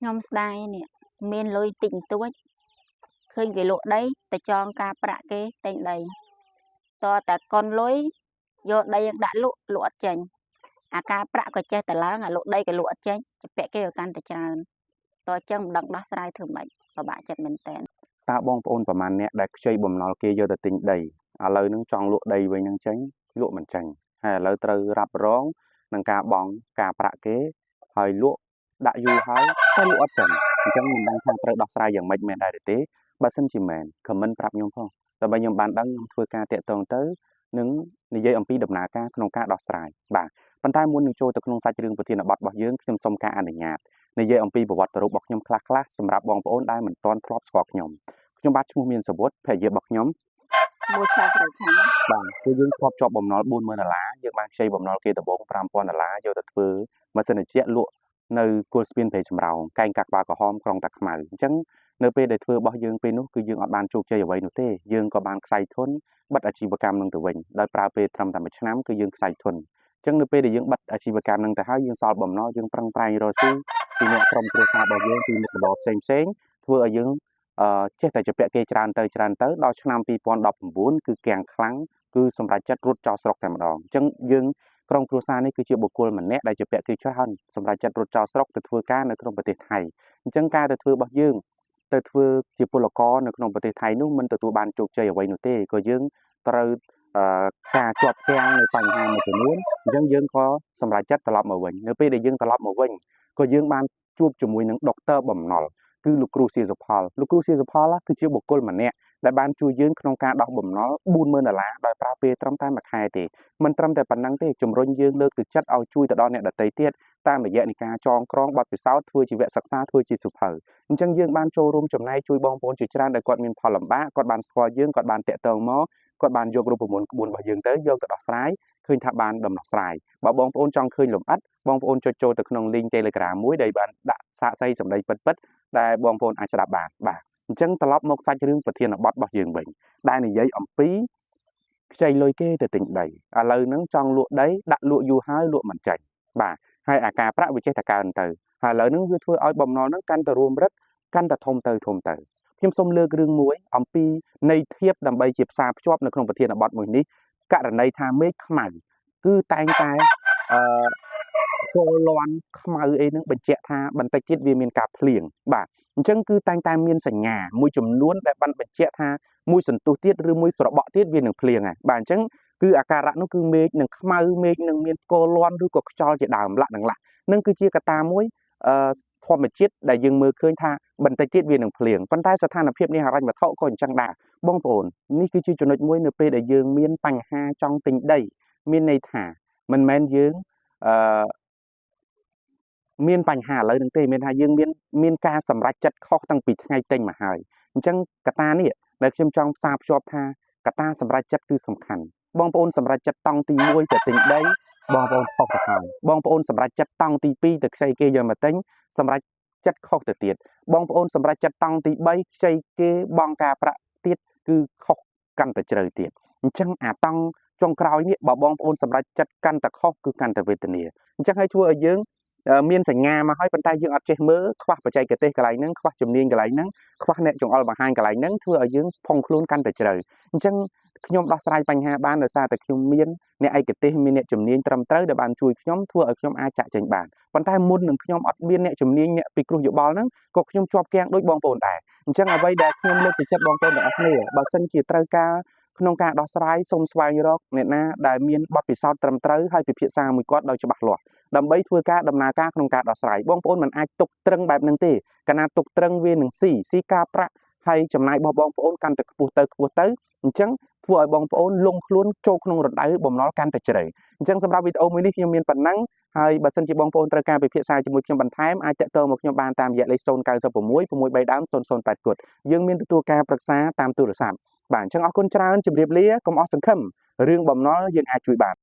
Nhom đai nè miền lôi tịnh túi khơi cái lụa đấy ta cho ca bạ cái tên đầy to ta con lối vô đây đã lụa chành à ca bạ có chơi ta lá à lụa đây cái lụa chành bẹ cái ở can ta tràn to chân đặng đá sai thường bệnh và bạn chặt mình tèn តើបងប្អូនប្រមាណអ្នកដែលខ្ចីបំណុលគេយកទៅទិញដីឥឡូវហ្នឹងចង់លក់ដីវិញហ្នឹងចេញលក់មិនចេញហើយឥឡូវត្រូវរ៉ាប់រងនឹងការបង់ការប្រាក់គេហើយលក់ដាក់យូរហើយតែលក់អត់ចេញអញ្ចឹងមិនដឹងថាត្រូវដោះស្រាយយ៉ាងម៉េចមែនដែរទេបើសិនជាមែនខមមិនប្រាប់ខ្ញុំផងដើម្បីខ្ញុំបានដឹងខ្ញុំធ្វើការតាក់ទងទៅនឹងនិយាយអំពីដំណើរការក្នុងការដោះស្រាយបាទប៉ុន្តែមុននឹងចូលទៅក្នុងសាច់រឿងប្រធានបទរបស់យើងខ្ញុំសូមការអនុញ្ញាតនិយាយអំពីប្រវត្តិរូបរបស់ខ្ញុំខ្លះៗសម្រាប់បងប្អូនដែលមិនទាន់ធ្លាប់ស្គាល់ខ្ញុំបាទឈ្មោះមានសវុតភរិយារបស់ខ្ញុំមួយឆាប់រួចខាងបាទគឺយើងធ្លាប់ជាប់បំណុល$40000យើងបានខ្ចីបំណុលគេដំបូង$5000យកទៅធ្វើម៉ាស៊ីនត្រជាក់លក់នៅគល់ស្ពានព្រៃសំរោងកែងកាក់ក្បាលក្រហមក្រុងតាខ្មៅអញ្ចឹងនៅពេលដែលធ្វើរបស់យើងពេលនោះគឺយើងអត់បានជោគជ័យអ្វីនោះទេយើងក៏បានខ្សែធនបិទអាជីវកម្មនឹងទៅវិញដោយប្រើពេលត្រឹមតែ1ឆ្នាំគឺយើងខ្សែធនអញ្ចឹងនៅពេលដែលយើងបិទអាជីវកម្មនឹងទៅហើយយើងសល់បំណុលយើងប្រឹងប្រែងរកស៊ីពីអ្នកក្រុមគ្រួសាររបស់យើងពីមុខរបរផ្សេងធ្វើឲ្យយើងចេះតែជពាក់គេច្រើនទៅដល់ឆ្នាំ2019គឺកាំងខ្លាំងគឺសម្រាប់ចិត្តរត់ចោលស្រុកតែម្ដងអញ្ចឹងយើងក្រុមគ្រួសារនេះគឺជាបុគ្គលម្នាក់ដែលជពាក់គេច្រើនសម្រាប់ចិត្តរត់ចោលស្រុកទៅធ្វើការនៅក្នុងប្រទេសថៃអញ្ចឹងការទៅធ្វើរបស់យើងទៅធ្វើជាពលករនៅក្នុងប្រទេសថៃនោះមិនទទួលបានជោគជ័យអ្វីនោះទេក៏យើងត្រូវការជាប់គាំងនៅបញ្ហាមួយចំនួនអញ្ចឹងយើងក៏សម្រាប់ចិត្តត្រឡប់មកវិញនៅពេលដែលយើងត្រឡប់មកវិញក៏យើងបានជួបជាមួយនឹងដុកទ័របំណុលគឺលោកគ្រូសៀសុផលលោកគ្រូសៀសុផលគឺជាបុគ្គលម្នាក់ដែលបានជួយយើងក្នុងការដោះបំណុល$40000ដោយប្រើពេលត្រឹមតែមួយខែទេមិនត្រឹមតែប៉ុណ្ណឹងទេជំរុញយើងលើកទឹកចិត្តឲ្យជួយទៅដល់អ្នកដទៃទៀតតាមរយៈនៃការចងក្រងបទពិសោធន៍ធ្វើជាវគ្គសិក្សាធ្វើជាសុភៅអញ្ចឹងយើងបានចូលរួមចំណែកជួយបងប្អូនជាច្រើនដែលគាត់មានផលលំបាកគាត់បានស្គាល់យើងគាត់បានតាក់ទងមកគាត់បានយករូបមន្តក្បួនរបស់យើងទៅយកទៅដោះស្រាយឃើញថាបានដំណោះស្រាយបើបងប្អូនចង់ឃើញលម្អិតបងប្អូនចុចចូលទៅក្នុង link Telegram មួយដែលបានដាក់សាកសីសម្ដីពិតៗដែលបងប្អូនអាចស្ដាប់បានបាទអញ្ចឹងត្រឡប់មកសាច់រឿងប្រធានបទរបស់យើងវិញដែលនិយាយអំពីខ្ចីលុយគេទៅទិញដីឥឡូវហ្នឹងចង់លក់ដីដាក់លក់យូរហើយលក់មិនចាញ់បាទហើយអាការប្រាក់វាចេះតែកើនទៅហើយឥឡូវហ្នឹងវាធ្វើឲ្យបំណុលហ្នឹងកាន់តែរួមរិទ្ធកាន់តែធំទៅខ្ញុំសូមលើករឿងមួយអំពីន័យធៀបដើម្បីជាផ្សារភ្ជាប់នៅក្នុងប្រធានបទមួយនេះករណីថាមេឃខ្មៅគឺតែងតែគោលលាន់ខ្មៅអីហ្នឹងបញ្ជាក់ថាបន្តិចទៀតវាមានការភ្លៀងបាទអញ្ចឹងគឺតែងតែមានសញ្ញាមួយចំនួនដែលបានបញ្ជាក់ថាមួយសន្ទុះទៀតឬមួយស្របក់ទៀតវានឹងភ្លៀងហើយបាទអញ្ចឹងគឺអាការៈនោះគឺមេឃនឹងខ្មៅមេឃនឹងមានគោលលាន់ឬក៏ខ្យល់ជាដើមលាក់នឹងគឺជាកត្តាមួយធម្មជាតិដែលយើងមើលឃើញថាបន្តិចទៀតវានឹងភ្លៀងប៉ុន្តែស្ថានភាពនេះហិរញ្ញវត្ថុក៏អញ្ចឹងដែរបងប្អូននេះគឺជាចំណុចមួយនៅពេលដែលយើងមានបញ្ហាចង់ទិញដីមានន័យថាមិនមែនយើងមានបញ្ហាឥឡូវហ្នឹងទេមានថាយើងមានការសម្រេចចិត្តខុសតាំងពីថ្ងៃទិញមកហើយអញ្ចឹងកត្តានេះដែលខ្ញុំចង់ផ្សារភ្ជាប់ថាកត្តាសម្រេចចិត្តគឺសំខាន់បងប្អូនសម្រេចចិត្តតង់ទី1ទៅទិញដីបងប្អូនខុសទៅហើយបងប្អូនសម្រេចចិត្តតង់ទី2ទៅខ្ចីគេយកមកទិញសម្រេចចិត្តខុសទៅទៀតបងប្អូនសម្រេចចិត្តតង់ទី3ខ្ចីគេបង់ការប្រាក់ទៀតគឺខុសកាន់តែជ្រៅទៀតអញ្ចឹងអាតង់ចុងក្រោយនេះបើបងប្អូនសម្រេចចិត្តកាន់តែខុសគឺកាន់តែវេទនាអញ្ចឹងហើយធ្វើឲ្យយើងមានសញ្ញាមកហើយប៉ុន្តែយើងអត់ចេះមើលខ្វះបច្ចេកទេសកន្លែងហ្នឹងខ្វះជំនាញកន្លែងហ្នឹងខ្វះអ្នកចង្អុលបង្ហាញកន្លែងហ្នឹងធ្វើឲ្យយើងផុងខ្លួនកាន់តែជ្រៅអញ្ចឹងខ្ញុំដោះស្រាយបញ្ហាបានដោយសារតែខ្ញុំមានអ្នកឯកទេសមានអ្នកជំនាញត្រឹមត្រូវដែលបានជួយខ្ញុំធ្វើឲ្យខ្ញុំអាចចាក់ចេញបានប៉ុន្តែមុននឹងខ្ញុំអត់មានអ្នកជំនាញអ្នកពិគ្រោះយោបល់ហ្នឹងក៏ខ្ញុំជាប់គាំងដូចបងប្អូនដែរអញ្ចឹងអ្វីដែលខ្ញុំលើកទឹកចិត្តបងប្អូនទាំងអស់គ្នាបើសិនជាត្រូវការក្នុងការដោះស្រាយសូមស្វែងរកអ្នកណាដែលមានបទពិសោធន៍ត្រឹមត្រូវហើយពិភាក្សាមួយគាត់ដោយច្បាស់លាស់ដើម្បីធ្វើការដំណើរការក្នុងការដោះស្រាយបងប្អូនមិនអាចទុកត្រឹងបែបហ្នឹងទេកាលណាទុកត្រឹងវានឹងស៊ីការប្រាក់ហើយចំណាយរបស់បងប្អូនកាន់តែខ្ពស់ទៅអញ្ចឹងធ្វើឲ្យបងប្អូនលងខ្លួនចូលក្នុងរណ្ដៅបំណុលកាន់តែជ្រៅអញ្ចឹងសម្រាប់វីដេអូមួយនេះខ្ញុំមានប៉ុណ្ណឹងហើយបើសិនជាបងប្អូនត្រូវការពិភាក្សាជាមួយខ្ញុំបន្ថែមអាចតាក់ទងមកខ្ញុំបានតាមរយៈលេខ0966630080គត់យើងមានទទួលការប្រឹក្សាតាមទូរស័ព្ទបាទអញ្ចឹងអរគុណច្រើនជម្រាបលាកុំអស់សង្ឃឹមរឿងបំណុលយើងអាចជួយបាន